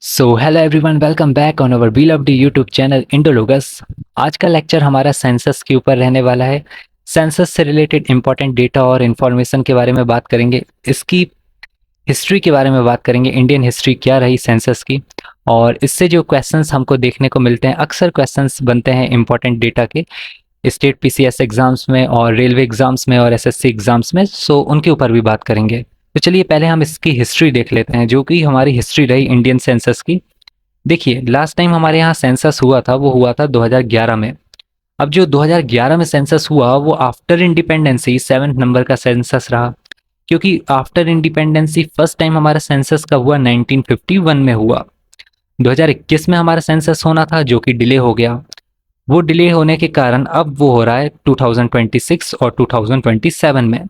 So hello everyone, welcome back on our beloved YouTube channel Indologus. आज का lecture हमारा census के ऊपर रहने वाला है। सेंसस से रिलेटेड इंपॉर्टेंट डेटा और इन्फॉर्मेशन के बारे में बात करेंगे। इसकी हिस्ट्री के बारे में बात करेंगे, इंडियन हिस्ट्री क्या रही सेंसस की। और इससे जो क्वेश्चंस हमको देखने को मिलते हैं, अक्सर क्वेश्चंस बनते हैं इंपॉर्टेंट डेटा के स्टेट पीसीएस एग्जाम्स में और रेलवे एग्जाम्स में और एसएससी एग्जाम्स में, सो उनके ऊपर भी बात करेंगे। तो चलिए पहले हम इसकी हिस्ट्री देख लेते हैं, जो कि हमारी हिस्ट्री रही इंडियन सेंसस की। देखिए, लास्ट टाइम हमारे यहाँ सेंसस हुआ था वो हुआ था 2011 में। अब जो 2011 में सेंसस हुआ वो आफ्टर इंडिपेंडेंसी 7th नंबर का सेंसस रहा, क्योंकि आफ्टर इंडिपेंडेंसी फर्स्ट टाइम हमारा सेंसस का हुआ 1951 में हुआ। 2021 में हमारा सेंसस होना था जो कि डिले हो गया। वो डिले होने के कारण अब वो हो रहा है 2026 और 2027 में,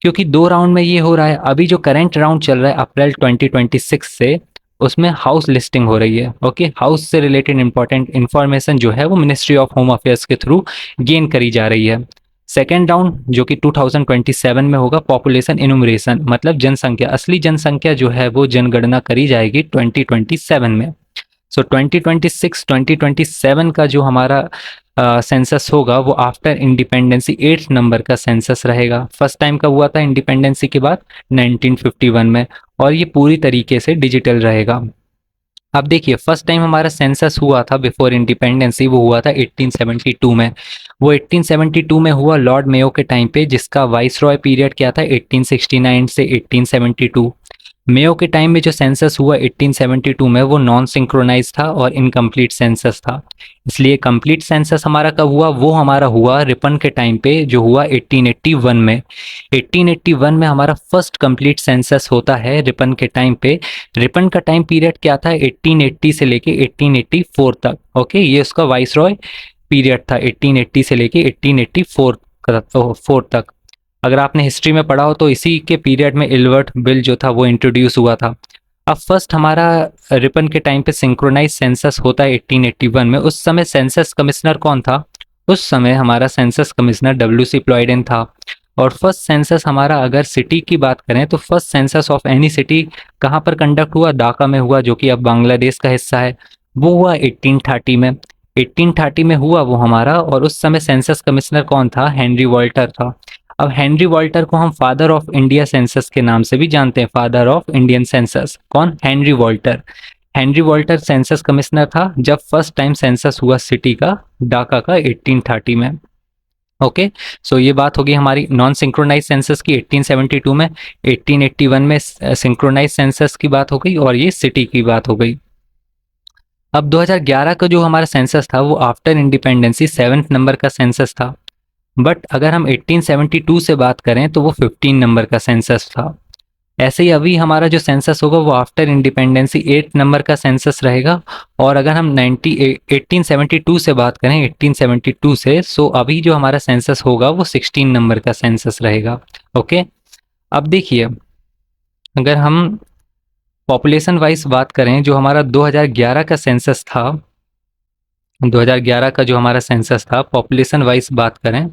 क्योंकि दो राउंड में ये हो रहा है। अभी जो करंट राउंड चल रहा है अप्रैल 2026 से, उसमें हाउस लिस्टिंग हो रही है। ओके, हाउस से रिलेटेड इंपॉर्टेंट इंफॉर्मेशन जो है वो मिनिस्ट्री ऑफ होम अफेयर्स के थ्रू गेन करी जा रही है। सेकेंड राउंड जो कि 2027 में होगा, पॉपुलेशन इनुमरेशन, मतलब जनसंख्या, असली जनसंख्या जो है वो जनगणना करी जाएगी 2027 में। सो 2026 2027 का जो हमारा सेंसस होगा वो आफ्टर इंडिपेंडेंसी 8th नंबर का सेंसस रहेगा। फर्स्ट टाइम का हुआ था इंडिपेंडेंसी के बाद 1951 में, और ये पूरी तरीके से डिजिटल रहेगा। अब देखिए, फर्स्ट टाइम हमारा सेंसस हुआ था बिफोर इंडिपेंडेंसी, वो हुआ था 1872 में। वो 1872 में हुआ लॉर्ड मेयो के टाइम पे, जिसका वाइस रॉय पीरियड क्या था 1869 से 1872। मेयो के टाइम में जो सेंसस हुआ 1872 में, वो नॉन सिंक्रोनाइज था और इनकम्प्लीट सेंसस था। इसलिए कंप्लीट सेंसस हमारा कब हुआ, वो हमारा हुआ रिपन के टाइम पे, जो हुआ 1881 में। 1881 में हमारा फर्स्ट कंप्लीट सेंसस होता है रिपन के टाइम पे। रिपन का टाइम पीरियड क्या था, 1880 से लेके 1884 तक। ओके, ये उसका वाइस रॉय पीरियड था 1880 से लेके 1884 तक। अगर आपने हिस्ट्री में पढ़ा हो तो इसी के पीरियड में इल्बर्ट बिल जो था वो इंट्रोड्यूस हुआ था। अब फर्स्ट हमारा रिपन के टाइम पे सिंक्रोनाइज सेंसस होता है 1881 में। उस समय सेंसस कमिश्नर कौन था, उस समय हमारा सेंसस कमिश्नर डब्ल्यू सी प्लॉयडन था। और फर्स्ट सेंसस हमारा अगर सिटी की बात करें तो first census of any city कहाँ पर कंडक्ट हुआ, ढाका में हुआ, जो कि अब बांग्लादेश का हिस्सा है। वो हुआ 1830 में। 1830 में हुआ वो हमारा, और उस समय सेंसस कमिश्नर कौन था, हेनरी वॉल्टर था। अब हेनरी वॉल्टर को हम फादर ऑफ इंडिया सेंसस के नाम से भी जानते हैं, फादर ऑफ इंडियन सेंसस। कौन, Henry Walter. Henry Walter census commissioner था जब फर्स्ट टाइम सेंसस हुआ सिटी का, ढाका का 1830 में। ओके, सो ये बात होगी हमारी नॉन सिंक्रोनाइज सेंसस की 1872 में। 1881 में सिंक्रोनाइज सेंसस की बात हो गई, और ये सिटी की बात हो गई। अब 2011 का जो हमारा सेंसस था वो आफ्टर इंडिपेंडेंसी 7th नंबर का सेंसस था। बट अगर हम 1872 से बात करें तो वो 15 नंबर का सेंसस था। ऐसे ही अभी हमारा जो सेंसस होगा वो आफ्टर इंडिपेंडेंसी 8 नंबर का सेंसस रहेगा। और अगर हम 1872 से बात करें, 1872 से, सो अभी जो हमारा सेंसस होगा वो 16 नंबर का सेंसस रहेगा। ओके, अब देखिए, अगर हम पॉपुलेशन वाइज बात करें, जो हमारा 2011 का सेंसस था, 2011 का जो हमारा सेंसस था, पॉपुलेशन वाइज बात करें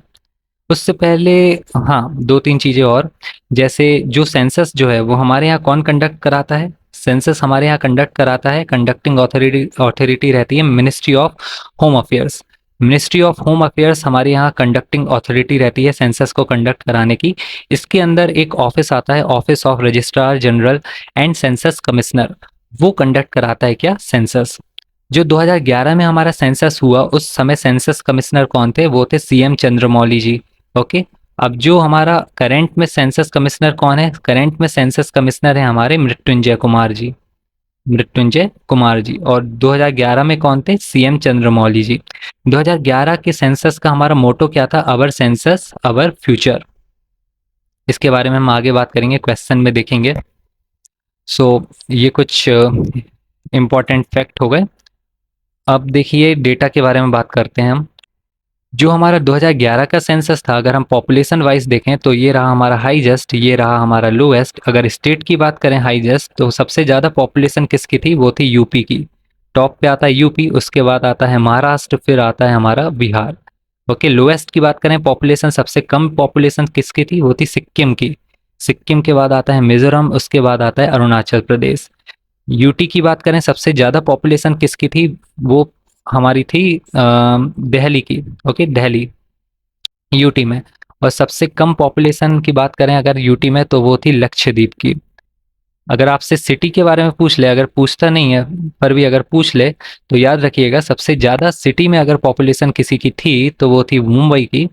उससे पहले, हाँ, दो तीन चीज़ें और। जैसे जो सेंसस जो है वो हमारे यहाँ कौन कंडक्ट कराता है, सेंसस हमारे यहाँ कंडक्ट कराता है, कंडक्टिंग अथॉरिटी रहती है ministry of home affairs. Ministry of home affairs हमारे यहाँ कंडक्टिंग अथॉरिटी रहती है सेंसस को कंडक्ट कराने की। इसके अंदर एक ऑफिस आता है, office of registrar general and census commissioner. वो कंडक्ट कराता है क्या, सेंसस। जो 2011 में हमारा सेंसस हुआ उस समय सेंसस कमिश्नर कौन थे, वो थे सीएम चंद्रमौली जी। ओके, अब जो हमारा करंट में सेंसस कमिश्नर कौन है, करंट में सेंसस कमिश्नर है हमारे मृत्युंजय कुमार जी। मृत्युंजय कुमार जी। और 2011 में कौन थे, सीएम चंद्रमौली जी। 2011 के सेंसस का हमारा मोटो क्या था, अवर सेंसस अवर फ्यूचर। इसके बारे में हम आगे बात करेंगे, क्वेश्चन में देखेंगे। सो ये कुछ इंपॉर्टेंट फैक्ट हो गए। अब देखिए डेटा के बारे में बात करते हैं हम। जो हमारा 2011 का सेंसस था, अगर हम पॉपुलेशन वाइज देखें तो ये रहा हमारा हाईएस्ट, ये रहा हमारा लोएस्ट। अगर स्टेट की बात करें हाईएस्ट, तो सबसे ज़्यादा पॉपुलेशन किसकी थी, वो थी यूपी की। टॉप पे आता है यूपी, उसके बाद आता है महाराष्ट्र, फिर आता है हमारा बिहार। ओके, लोएस्ट की बात करें पॉपुलेशन, सबसे कम पॉपुलेशन किसकी थी, वो थी सिक्किम की। सिक्किम के बाद आता है मिजोरम, उसके बाद आता है अरुणाचल प्रदेश। यूटी की बात करें, सबसे ज़्यादा पॉपुलेशन किसकी थी? वो हमारी थी दिल्ली की। ओके, दिल्ली, यूटी में। और सबसे कम पॉपुलेशन की बात करें अगर यूटी में, तो वो थी लक्षद्वीप की। अगर आपसे सिटी के बारे में पूछ ले, अगर पूछता नहीं है पर भी अगर पूछ ले, तो याद रखिएगा सबसे ज़्यादा सिटी में अगर पॉपुलेशन किसी की थी तो वो थी मुंबई की,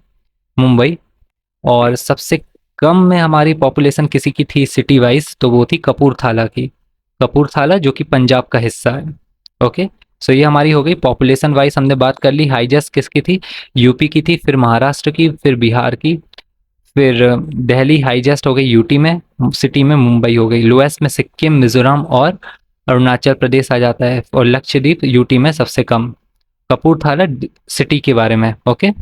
मुंबई। और सबसे कम में हमारी पॉपुलेशन किसी की थी सिटी वाइज, तो वो थी कपूरथला की, कपूरथला जो कि पंजाब का हिस्सा है। ओके, सो ये हमारी हो गई पॉपुलेशन वाइज, हमने बात कर ली। हाईजेस्ट किसकी थी? यूपी की थी, फिर महाराष्ट्र की, फिर बिहार की, फिर दिल्ली हाईजेस्ट हो गई यूटी में, सिटी में मुंबई हो गई, लोएस्ट में सिक्किम, मिजोरम और अरुणाचल प्रदेश आ जाता है, और लक्षद्वीप यूटी में सबसे कम। कपूरथला सिटी के बारे में। ओके,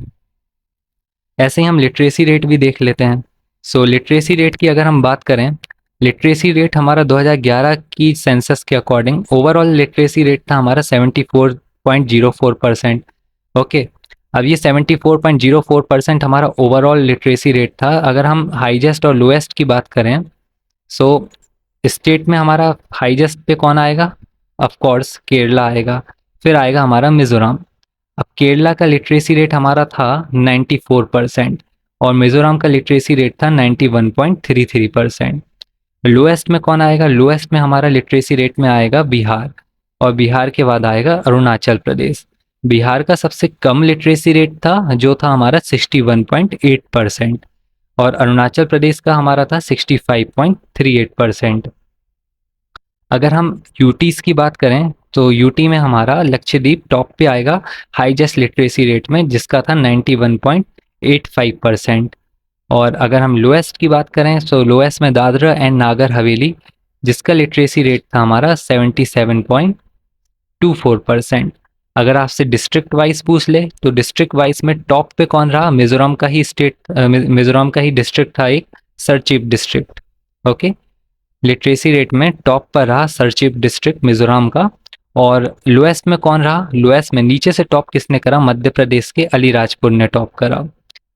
ऐसे ही हम लिटरेसी रेट भी देख लेते हैं। सो लिटरेसी रेट की अगर हम बात करें, लिटरेसी रेट हमारा 2011 की सेंसस के अकॉर्डिंग ओवरऑल लिटरेसी रेट था हमारा 74.04%। ओके, अब ये 74.04% हमारा ओवरऑल लिटरेसी रेट था। अगर हम हाईजेस्ट और लोएस्ट की बात करें, सो स्टेट में हमारा हाईजेस्ट पे कौन आएगा? ऑफ कोर्स केरला आएगा, फिर आएगा हमारा मिजोरम। अब केरला का लिटरेसी रेट हमारा था 94% और मिजोरम का लिटरेसी रेट था 91.33%। लोएस्ट में कौन आएगा? लोएस्ट में हमारा लिटरेसी रेट में आएगा बिहार, और बिहार के बाद आएगा अरुणाचल प्रदेश। बिहार का सबसे कम लिटरेसी रेट था जो था हमारा 61.8%, और अरुणाचल प्रदेश का हमारा था 65.38%। अगर हम यूटीज की बात करें, तो यूटी में हमारा लक्षद्वीप टॉप पे आएगा हाईजेस्ट लिटरेसी रेट में, जिसका था 91.85%। और अगर हम लोएस्ट की बात करें, तो लोएस्ट में दादरा एंड नागर हवेली, जिसका लिटरेसी रेट था हमारा 77.24%। अगर आपसे डिस्ट्रिक्ट वाइज पूछ ले, तो डिस्ट्रिक्ट वाइज में टॉप पे कौन रहा? मिजोरम का ही मिजोरम का ही डिस्ट्रिक्ट था एक, Serchhip district. Okay, literacy rate में टॉप पर रहा सरचिप डिस्ट्रिक्ट मिजोरम का। और लोएस्ट में कौन रहा? लोएस्ट में नीचे से टॉप किसने करा? मध्य प्रदेश के अलीराजपुर ने टॉप करा।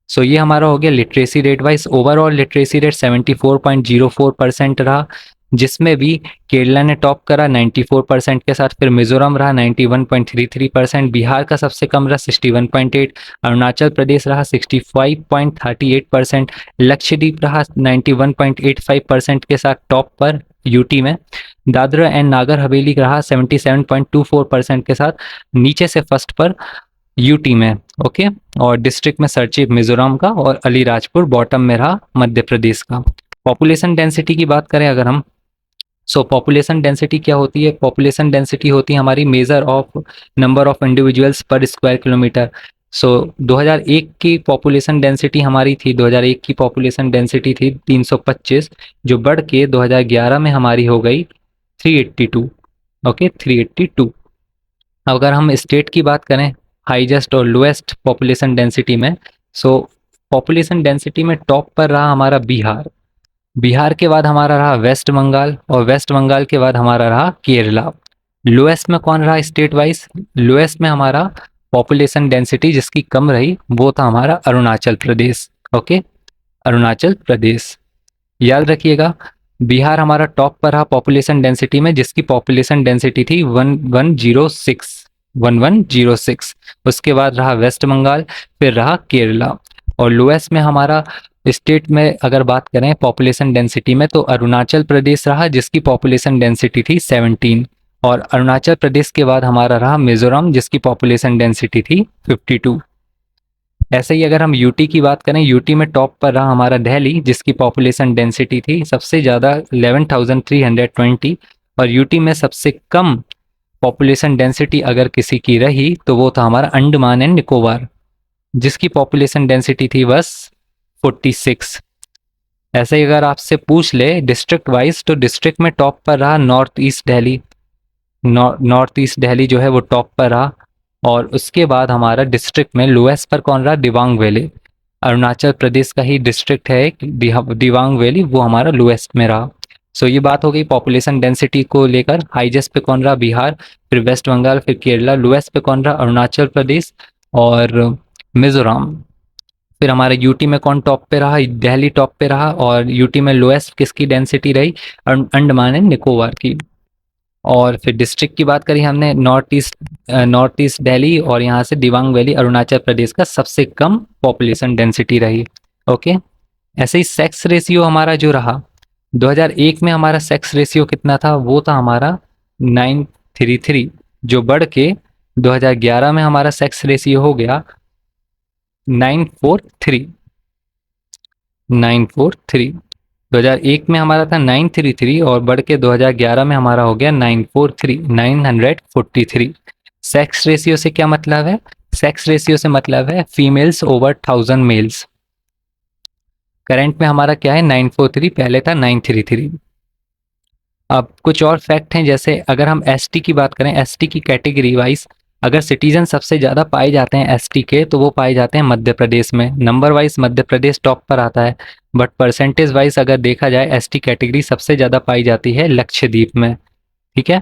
सो ये हमारा हो गया literacy rate wise. Overall literacy rate 74.04% रहा, जिसमें भी केरला ने टॉप करा 94% के साथ, फिर मिजोरम रहा 91.33%, बिहार का सबसे कम रहा 61.8, अरुणाचल प्रदेश रहा 65.38%, लक्षद्वीप रहा 91.85% के साथ टॉप पर यूटी में, दादरा एंड नागर हवेली रहा 77.24% के साथ नीचे से फर्स्ट पर यूटी में। ओके, और डिस्ट्रिक्ट में सरचिप मिजोरम का, और अलीराजपुर बॉटम में रहा मध्य प्रदेश का। पॉपुलेशन डेंसिटी की बात करें अगर हम, सो पॉपुलेशन डेंसिटी क्या होती है? पॉपुलेशन डेंसिटी होती है हमारी measure of number of individuals पर स्क्वायर किलोमीटर। सो 2001 की पॉपुलेशन डेंसिटी हमारी थी, 2001 की पॉपुलेशन डेंसिटी थी 325, जो बढ़ के 2011 में हमारी हो गई 382। ओके, 382। अगर हम स्टेट की बात करें, हाईजेस्ट और लोएस्ट पॉपुलेशन डेंसिटी में, सो पॉपुलेशन डेंसिटी में टॉप पर रहा हमारा बिहार, बिहार के बाद हमारा रहा वेस्ट बंगाल, और वेस्ट बंगाल के बाद हमारा रहा केरला। लोएस्ट में कौन रहा स्टेट वाइज? लोएस्ट में हमारा पॉपुलेशन डेंसिटी जिसकी कम रही वो था हमारा अरुणाचल प्रदेश। ओके, अरुणाचल प्रदेश, याद रखिएगा। बिहार हमारा टॉप पर रहा पॉपुलेशन डेंसिटी में, जिसकी पॉपुलेशन डेंसिटी थी 1106। उसके बाद रहा वेस्ट बंगाल, फिर रहा केरला। और लोएस्ट में हमारा स्टेट में अगर बात करें पॉपुलेशन डेंसिटी में, तो अरुणाचल प्रदेश रहा जिसकी पॉपुलेशन डेंसिटी थी 17, और अरुणाचल प्रदेश के बाद हमारा रहा मिजोरम जिसकी पॉपुलेशन डेंसिटी थी 52। ऐसे ही अगर हम यूटी की बात करें, यूटी में टॉप पर रहा हमारा दिल्ली जिसकी पॉपुलेशन डेंसिटी थी सबसे ज़्यादा 11,320, और यूटी में सबसे कम पॉपुलेशन डेंसिटी अगर किसी की रही तो वो था हमारा अंडमान एंड निकोबार, जिसकी पॉपुलेशन डेंसिटी थी बस 46। ऐसे ही अगर आपसे पूछ ले डिस्ट्रिक्ट वाइज, तो डिस्ट्रिक्ट में टॉप पर रहा north east Delhi, north east Delhi जो है वो टॉप पर रहा। और उसके बाद हमारा डिस्ट्रिक्ट में लोएस्ट पर कौन रहा? दिबांग वैली, अरुणाचल प्रदेश का ही डिस्ट्रिक्ट है एक दिबांग वैली, वो हमारा लोएस्ट में रहा। सो ये बात हो गई पॉपुलेशन डेंसिटी को लेकर। हाईजेस्ट पे कौन रहा? बिहार, फिर वेस्ट बंगाल, फिर केरला। लोएस्ट पे कौन रहा? अरुणाचल प्रदेश और मिजोरम। फिर हमारे यूटी में कौन टॉप पे रहा? दिल्ली टॉप पे रहा। और यूटी में लोएस्ट किसकी डेंसिटी रही? अंडमान एंड निकोबार की। और फिर डिस्ट्रिक्ट की बात करी हमने, नॉर्थ ईस्ट दिल्ली, और यहाँ से दिबांग वैली अरुणाचल प्रदेश का सबसे कम पॉपुलेशन डेंसिटी रही। ओके। ऐसे ही सेक्स रेशियो हमारा जो रहा, 2001 में हमारा सेक्स रेशियो कितना था, वो था हमारा 933, जो बढ़ के 2011 में हमारा सेक्स रेशियो हो गया 943। 943 2001 में हमारा था 933 और बढ़ के 2011 में हमारा हो गया 943, 943। सेक्स रेशियो से क्या मतलब है? सेक्स रेशियो से मतलब है फीमेल्स ओवर 1000 मेल्स। करंट में हमारा क्या है? 943, पहले था 933। अब कुछ और फैक्ट हैं, जैसे अगर हम एसटी की बात करें, एसटी की कैटेगरी वाइज अगर सिटीजन सबसे ज़्यादा पाए जाते हैं एसटी के, तो वो पाए जाते हैं मध्य प्रदेश में। Number wise Madhya Pradesh top पर आता है, बट परसेंटेज वाइज अगर देखा जाए एसटी कैटेगरी सबसे ज़्यादा पाई जाती है लक्षद्वीप में। ठीक है।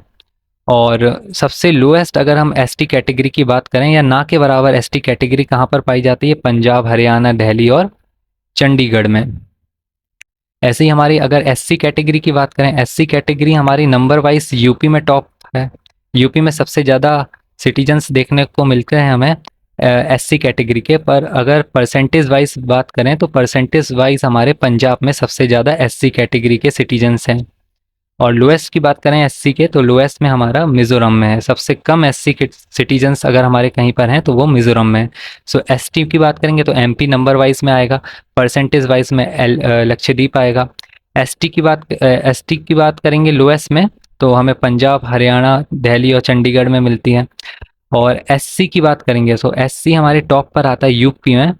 और सबसे लोएस्ट अगर हम एसटी कैटेगरी की बात करें, या ना के बराबर एसटी कैटेगरी कहाँ पर पाई जाती है? पंजाब, हरियाणा, दिल्ली और चंडीगढ़ में। ऐसे ही हमारी अगर एससी कैटेगरी की बात करें, एससी कैटेगरी हमारी नंबर वाइज यूपी में टॉप है। यूपी में सबसे ज़्यादा सिटीजन्स देखने को मिलते हैं हमें एससी कैटेगरी के। पर अगर परसेंटेज वाइज बात करें तो परसेंटेज वाइज हमारे पंजाब में सबसे ज़्यादा एससी कैटेगरी के सिटीजन्स हैं। और लोएस्ट की बात करें एससी के, तो लोएस्ट में हमारा मिजोरम में है। सबसे कम एससी के सिटीजन्स अगर हमारे कहीं पर हैं तो वो मिजोरम में है। सो एसटी की बात करेंगे तो एमपी नंबर वाइज में आएगा, परसेंटेज वाइज में लक्षद्वीप आएगा। एसटी की बात करेंगे लोएस्ट में, तो हमें पंजाब, हरियाणा, दिल्ली और चंडीगढ़ में मिलती है। और एससी की बात करेंगे तो एससी हमारे टॉप पर आता है यूपी में।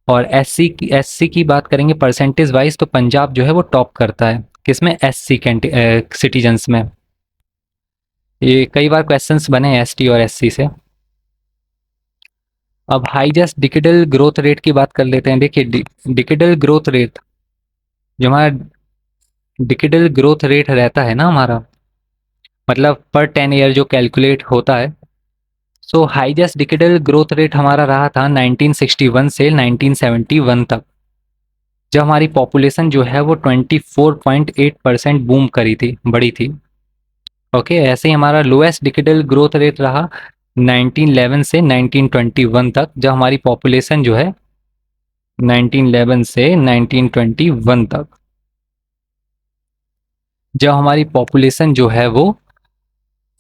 और एससी की बात करेंगे परसेंटेज वाइज, तो पंजाब जो है वो टॉप करता है किसमें? एससी सिटीजन्स में। ये कई बार क्वेश्चंस बने हैं एसटी और एससी से। अब हाईएस्ट डिकेडल ग्रोथ रेट की बात कर लेते हैं। देखिए डिकेडल ग्रोथ रेट, जो हमारा डिकेडल ग्रोथ रेट रहता है ना हमारा, मतलब पर 10 ईयर जो कैलकुलेट होता है। सो हाईएस्ट डिकेडल ग्रोथ रेट हमारा रहा था 1961 से 1971 तक, जब हमारी पॉपुलेशन जो है वो 24.8% बूम करी थी, बढ़ी थी। ओके। ऐसे ही हमारा लोएस्ट डिकेडल ग्रोथ रेट रहा 1911 से 1921 तक, जब हमारी पॉपुलेशन जो है 1911 से 1921 तक, जब हमारी पॉपुलेशन जो है वो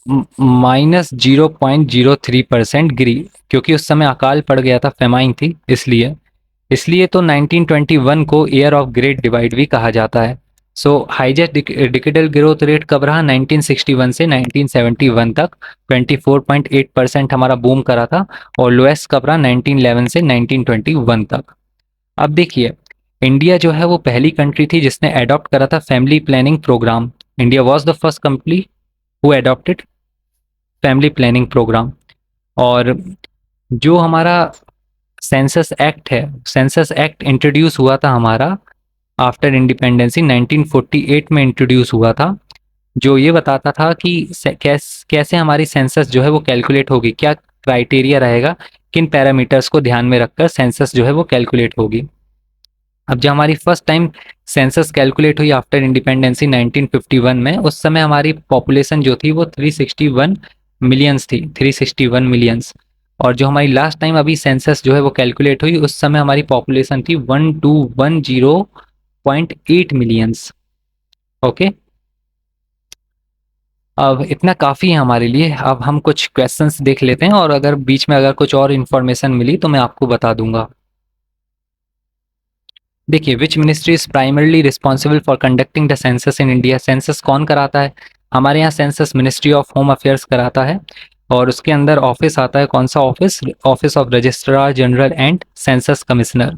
-0.03% गिरी, क्योंकि उस समय अकाल पड़ गया था, फेमाइन थी, इसलिए इसलिए तो 1921 को ईयर ऑफ ग्रेट डिवाइड भी कहा जाता है। सो हाईएस्ट डिकेडल ग्रोथ रेट कब रहा? 1961 से 1971 तक 24.8% हमारा बूम करा था। और लोएस्ट कब रहा? 1911 से 1921 तक। अब देखिए, इंडिया जो है वो पहली कंट्री थी जिसने अडॉप्ट करा था family planning program. India was the first country who adopted family planning program. और जो हमारा सेंसस एक्ट है, सेंसस एक्ट इंट्रोड्यूस हुआ था हमारा आफ्टर इंडिपेंडेंसी, 1948 में इंट्रोड्यूस हुआ था, जो ये बताता था कि कैसे हमारी सेंसस जो है वो कैलकुलेट होगी, क्या क्राइटेरिया रहेगा, किन पैरामीटर्स को ध्यान में रखकर सेंसस जो है वो कैलकुलेट होगी। अब जब हमारी फर्स्ट टाइम सेंसस कैलकुलेट हुई आफ्टर इंडिपेंडेंसी 1951 में, उस समय हमारी पॉपुलेशन जो थी वो 361 मिलियंस थी, 361 मिलियंस। और जो हमारी लास्ट टाइम अभी सेंसस जो है वो कैलकुलेट हुई, उस समय हमारी पॉपुलेशन थी 1210.8 मिलियंस। ओके। अब इतना काफ़ी है हमारे लिए। अब हम कुछ क्वेश्चंस देख लेते हैं, और अगर बीच में अगर कुछ और इन्फॉर्मेशन मिली तो मैं आपको बता दूंगा। देखिए, which ministry is primarily responsible for conducting the census in India? Census कौन कराता है? हमारे यहाँ census ministry of home affairs कराता है। और उसके अंदर ऑफिस आता है, कौन सा office? Office of registrar general and census commissioner.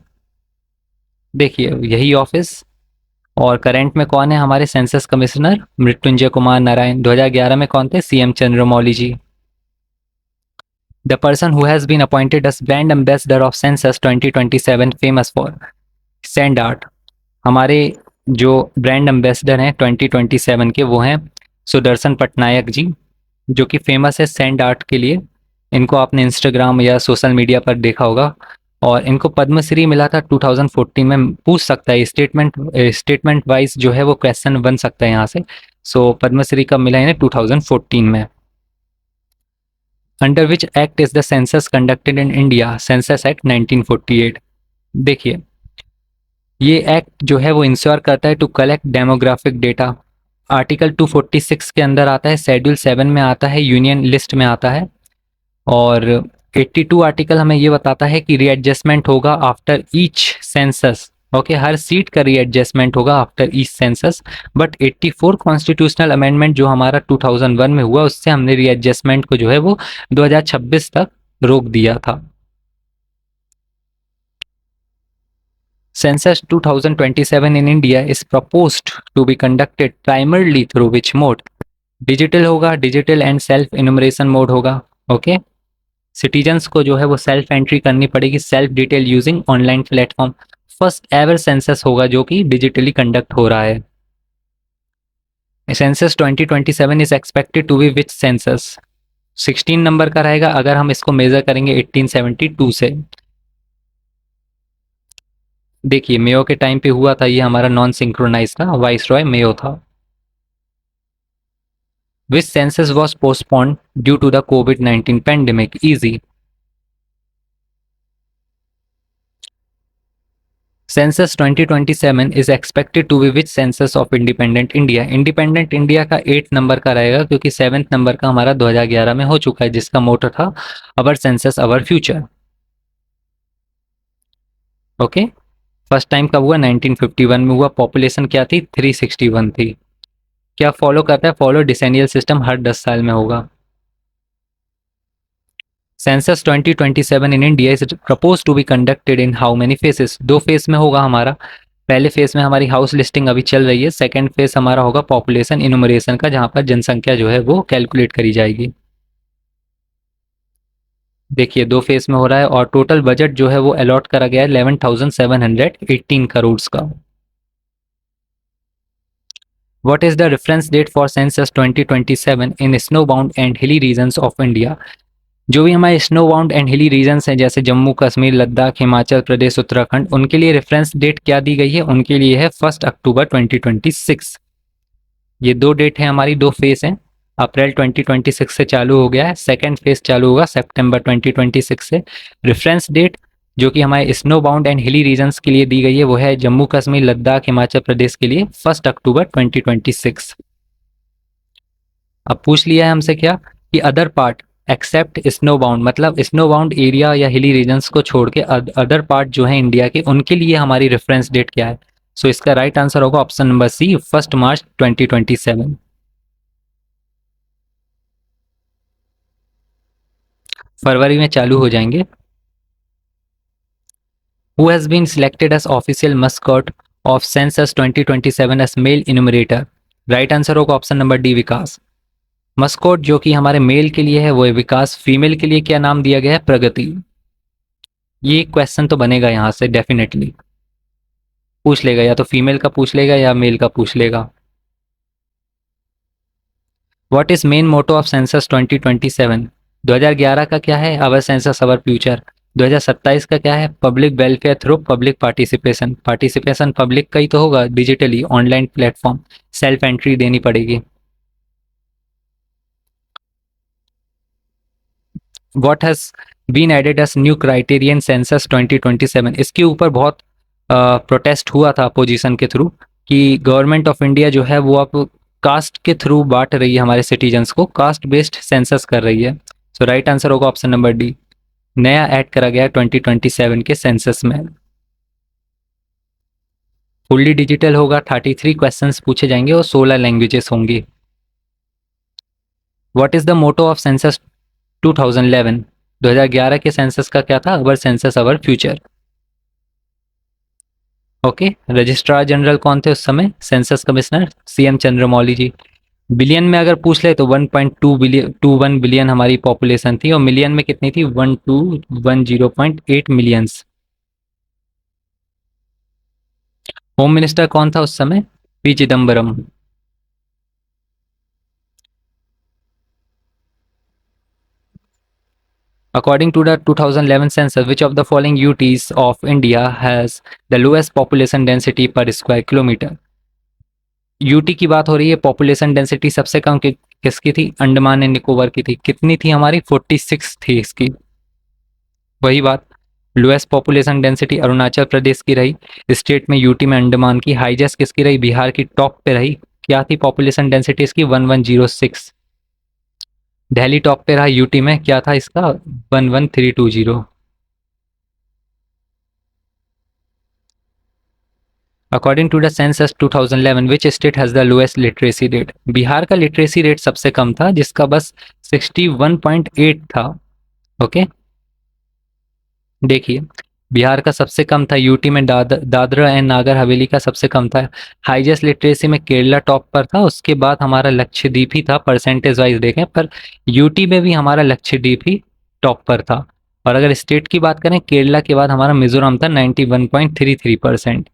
देखिए यही ऑफिस। और करंट में कौन है हमारे सेंसस कमिश्नर? मृत्युंजय कुमार नारायण। 2011 में कौन थे? CM Chandramouli ji. The person who has been appointed as brand ambassador of census 2027 famous for sand art. हमारे जो ब्रांड एम्बेसडर हैं 2027 के, वो हैं सुदर्शन पटनायक जी, जो कि फेमस है सैंड आर्ट के लिए। इनको आपने इंस्टाग्राम या सोशल मीडिया पर देखा होगा। और इनको पद्मश्री मिला था 2014 में। पूछ सकता है स्टेटमेंट वाइज जो है वो क्वेश्चन बन सकता है यहाँ से। सो पद्मश्री कब मिला इन्हें? 2014 में। Under which act is the census conducted in India? Census act 1948। देखिए, ये एक्ट जो है वो इंश्योर करता है to collect demographic data. Article 246 के अंदर आता है, शेड्यूल 7 में आता है, यूनियन लिस्ट में आता है। और 82 आर्टिकल हमें ये बताता है कि रीएडजस्टमेंट होगा आफ्टर ईच सेंसस। ओके, हर सीट का रीएडजस्टमेंट होगा after each census. But 84 constitutional amendment जो हमारा 2001 में हुआ, उससे हमने रीएडजस्टमेंट को जो है वो 2026 तक रोक दिया था। Census 2027 in India is proposed to be conducted primarily through which mode? Digital होगा, digital and self enumeration mode होगा। ओके, सिटीजन्स को जो है वो सेल्फ एंट्री करनी पड़ेगी, self detail using online platform. First ever census होगा जो कि डिजिटली कंडक्ट हो रहा है। Census 2027 is expected to be which census? 16 number का रहेगा अगर हम इसको मेजर करेंगे 1872 से। देखिए, मेयो के टाइम पे हुआ था, ये हमारा नॉन सिंक्रोनाइज था, वाइस रॉय मेयो था। Which census was postponed due to the कोविड-19 pandemic? Easy. Census 2027 is expected to be which census of independent India? Independent India का 8 नंबर का रहेगा, क्योंकि 7th नंबर का हमारा 2011 में हो चुका है, जिसका मोटो था our census our future. Okay, first time कब हुआ? 1951 में हुआ। पॉपुलेशन क्या थी? 361 थी। क्या फॉलो करता है? फॉलो डिसेनियल सिस्टम, हर 10 साल में होगा। Census 2027 in India is propose to be conducted in how many phases? 2 phase में होगा हमारा। पहले फेस में हमारी हाउस लिस्टिंग अभी चल रही है, सेकंड फेस हमारा होगा पॉपुलेशन इनुमरेशन का, जहां पर जनसंख्या जो है वो कैलकुलेट करी जाएगी। देखिए, 2 फेस में हो रहा है और टोटल बजट जो है वो अलॉट करा गया है 11,718 करोड़ का। What is the reference date for census 2027 in snowbound and hilly regions of India? जो भी हमारे snow bound and hilly regions हैं, जैसे जम्मू कश्मीर, लद्दाख, हिमाचल प्रदेश, उत्तराखंड, उनके लिए रेफरेंस डेट क्या दी गई है? उनके लिए है 1 अक्टूबर 2026। ये 2 डेट है हमारी, 2 फेज हैं। अप्रैल 2026 से चालू हो गया है, सेकेंड फेज चालू होगा सितंबर 2026 से। रेफरेंस डेट जो कि हमारे snow bound and hilly regions के लिए दी गई है वो है जम्मू कश्मीर, लद्दाख, हिमाचल प्रदेश के लिए 1 अक्टूबर 2026। अब पूछ लिया है हमसे क्या कि other part except snow bound, मतलब स्नो बाउंड एरिया या हिली रीजन्स को छोड़ के अदर पार्ट जो है इंडिया के, उनके लिए हमारी रेफरेंस डेट क्या है? सो इसका राइट आंसर होगा ऑप्शन नंबर सी, 1 मार्च 2027। फरवरी में चालू हो जाएंगे। Who has been selected as official mascot of census 2027 as male enumerator? Right answer होगा option number D, Vikas. Mascot जो कि हमारे मेल के लिए है वो है विकास, फीमेल के लिए क्या नाम दिया गया है? प्रगति। ये क्वेश्चन तो बनेगा यहाँ से, डेफिनेटली पूछ लेगा, या तो फीमेल का पूछ लेगा या मेल का पूछ लेगा। What is main motto of census 2027? 2011 का क्या है? अवर सेंसस अवर फ्यूचर। 2027 का क्या है? Public welfare through public participation. Participation public का ही तो होगा, digitally online platform, self entry देनी पड़ेगी। What has been added as new criterion census 2027? इसके ऊपर बहुत प्रोटेस्ट हुआ था अपोजिशन के थ्रू कि गवर्नमेंट ऑफ इंडिया जो है वो अब कास्ट के थ्रू बांट रही है हमारे सिटीजन्स को, कास्ट बेस्ड सेंसस कर रही है। सो राइट आंसर होगा ऑप्शन नंबर डी, नया ऐड करा गया 2027 के सेंसस में। फुल्ली डिजिटल होगा, 33 क्वेश्चंस पूछे जाएंगे और 16 लैंग्वेजेस होंगी। What is the motto of census 2011? 2011 के सेंसस का क्या था? Our census our future. Okay, registrar general कौन थे उस समय? Census commissioner CM Chandramouli ji. Billion में अगर पूछ ले तो 1.2 बिलियन 21 बिलियन हमारी पॉपुलेशन थी, और मिलियन में कितनी थी? 1210.8 मिलियंस। होम मिनिस्टर कौन था उस समय? P Chidambaram. According to the 2011 census, which of the following UTs of India has the lowest population density per square kilometer? UT की बात हो रही है, पॉपुलेशन डेंसिटी सबसे कम किसकी थी? अंडमान एंड निकोबार की थी। कितनी थी हमारी? 46 थी इसकी। वही बात, lowest population density Arunachal Pradesh की रही, स्टेट में यूटी में अंडमान की। हाईजेस्ट किसकी रही? बिहार की टॉप पे रही। क्या थी पॉपुलेशन डेंसिटी इसकी? 1106। दिल्ली टॉप पे रहा यूटी में, क्या था इसका? 11320। According to the census 2011 which state has the lowest literacy rate? Bihar का लिटरेसी रेट सबसे कम था, जिसका बस 61.8 था। ओके, देखिए, बिहार का सबसे कम था, यूटी में दादरा एंड नागर हवेली का सबसे कम था। हाईएस्ट लिटरेसी में केरला टॉप पर था, उसके बाद हमारा लक्षद्वीप ही था परसेंटेज वाइज देखें, पर यूटी में भी हमारा लक्षद्वीप ही टॉप पर था। और अगर स्टेट की बात करें, केरला के बाद हमारा मिजोरम था 91.33%।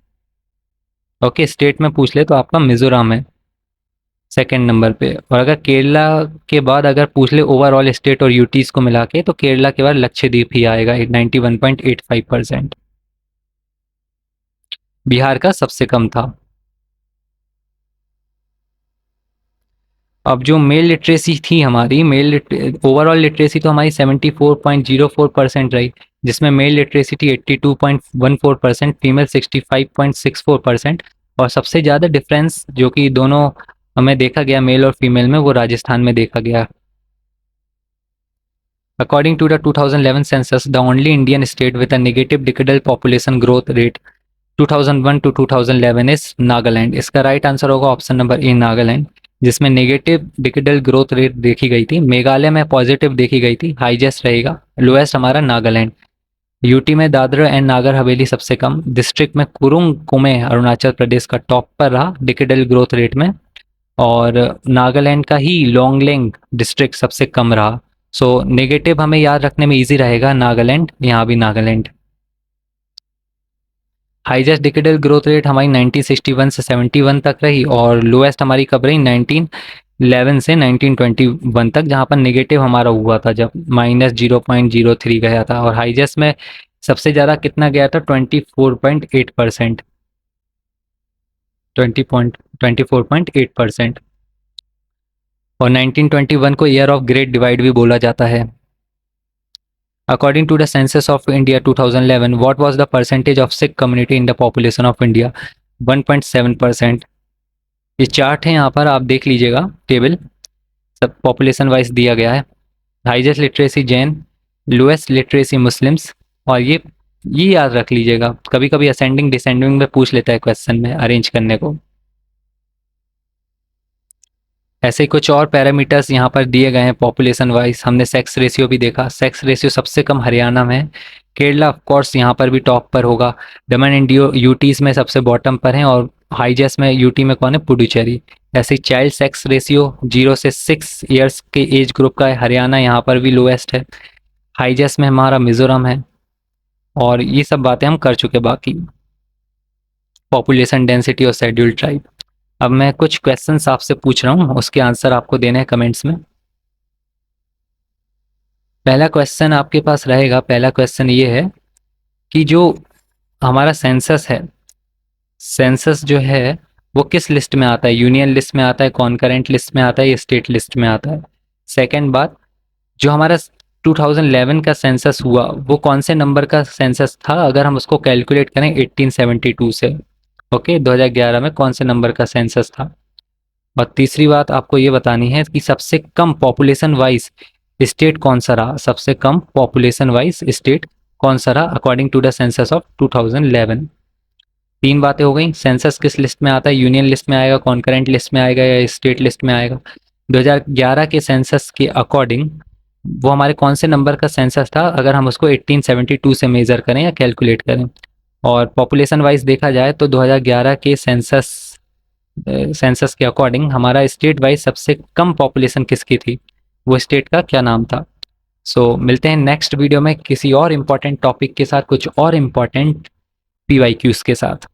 ओके, स्टेट में पूछ ले तो आपका मिजोरम है सेकंड नंबर पे। और अगर केरला के बाद अगर पूछ ले ओवरऑल स्टेट और यूटीज को मिला के, तो केरला के बाद लक्षद्वीप ही आएगा 91.85%। बिहार का सबसे कम था। अब जो मेल लिटरेसी थी हमारी, ओवरऑल लिटरेसी तो हमारी 74.04% रही, जिसमें मेल लिटरेसी थी 82.14%, फीमेल 65.64%। और सबसे ज़्यादा डिफरेंस जो कि दोनों हमें देखा गया मेल और फीमेल में, वो राजस्थान में देखा गया। According to the 2011 census, the only Indian state with a negative decadal population growth rate 2001 to 2011 is Nagaland. इसका राइट आंसर होगा ऑप्शन नंबर ए, नागालैंड, जिसमें नेगेटिव डिकेडल ग्रोथ रेट देखी गई थी। मेघालय में पॉजिटिव देखी गई थी, हाईजेस्ट रहेगा। लोएस्ट हमारा नागालैंड। यूटी में दादरा एंड नागर हवेली सबसे कम। डिस्ट्रिक्ट में कुरुंग कुमे अरुणाचल प्रदेश का टॉप पर रहा डिकेडल ग्रोथ रेट में। और नागालैंड का ही लोंगलेंग डिस्ट्रिक्ट सबसे कम रहा। सो नेगेटिव हमें याद रखने में इजी रहेगा, नागालैंड, यहाँ भी Nagaland. Highest decadal growth rate हमारी 1961 से 71 तक रही, और लोएस्ट हमारी कब रही? 1911 से 1921 तक, जहाँ पर नेगेटिव हमारा हुआ था जब -0.03 गया था। और हाईएस्ट में सबसे ज़्यादा कितना गया था? 24.8%। 24.8%। और 1921 को ईयर ऑफ ग्रेट डिवाइड भी बोला जाता है। According to the census of India 2011, what was the percentage of Sikh community in the population of India? 1.7%। ये चार्ट है, यहाँ पर आप देख लीजिएगा, टेबल सब पॉपुलेशन वाइज दिया गया है। Highest literacy Jain, lowest literacy Muslims. और ये याद रख लीजिएगा, कभी कभी असेंडिंग डिसेंडिंग में पूछ लेता है क्वेश्चन में अरेंज करने को। ऐसे ही कुछ और पैरामीटर्स यहाँ पर दिए गए हैं पॉपुलेशन वाइज। हमने सेक्स रेशियो भी देखा, सेक्स रेशियो सबसे कम हरियाणा में है। केरला ऑफ कोर्स यहाँ पर भी टॉप पर होगा। दमन एंड यूटीज में सबसे बॉटम पर हैं, और हाईजेस्ट में यूटी में कौन है? पुडुचेरी। ऐसे चाइल्ड सेक्स रेशियो 0 से 6 ईयर्स के एज ग्रुप का है, हरियाणा यहाँ पर भी लोएस्ट है। हाईजेस्ट में हमारा मिजोरम है। और ये सब बातें हम कर चुके, बाकी पॉपुलेशन डेंसिटी और शेड्यूल्ड ट्राइब। अब मैं कुछ क्वेश्चंस आपसे पूछ रहा हूँ, उसके आंसर आपको देने हैं कमेंट्स में। पहला क्वेश्चन आपके पास रहेगा, पहला क्वेश्चन ये है कि जो हमारा सेंसस है, सेंसस जो है वो किस लिस्ट में आता है? यूनियन लिस्ट में आता है, कॉन्करेंट लिस्ट में आता है, या स्टेट लिस्ट में आता है? सेकेंड बात, जो हमारा 2011 का सेंसस हुआ, वो कौन से नंबर का सेंसस था अगर हम उसको कैलकुलेट करें 1872 से? ओके, 2011 में कौन से नंबर का सेंसस था? और तीसरी बात आपको ये बतानी है कि सबसे कम पॉपुलेशन वाइज स्टेट कौन सा रहा? सबसे कम पॉपुलेशन वाइज स्टेट कौन सा रहा according to the census of 2011? तीन बातें हो गई। सेंसस किस लिस्ट में आता है? यूनियन लिस्ट में आएगा, कॉन्करेंट लिस्ट में आएगा, या स्टेट लिस्ट में आएगा? 2011 के सेंसस के अकॉर्डिंग वो हमारे कौन से नंबर का सेंसस था अगर हम उसको 1872 से मेजर करें या कैलकुलेट करें? और पॉपुलेशन वाइज देखा जाए तो 2011 के सेंसस के अकॉर्डिंग हमारा स्टेट वाइज सबसे कम पॉपुलेशन किसकी थी? वो स्टेट का क्या नाम था? सो मिलते हैं नेक्स्ट वीडियो में किसी और इम्पोर्टेंट टॉपिक के साथ, कुछ और इम्पोर्टेंट PYQs के साथ।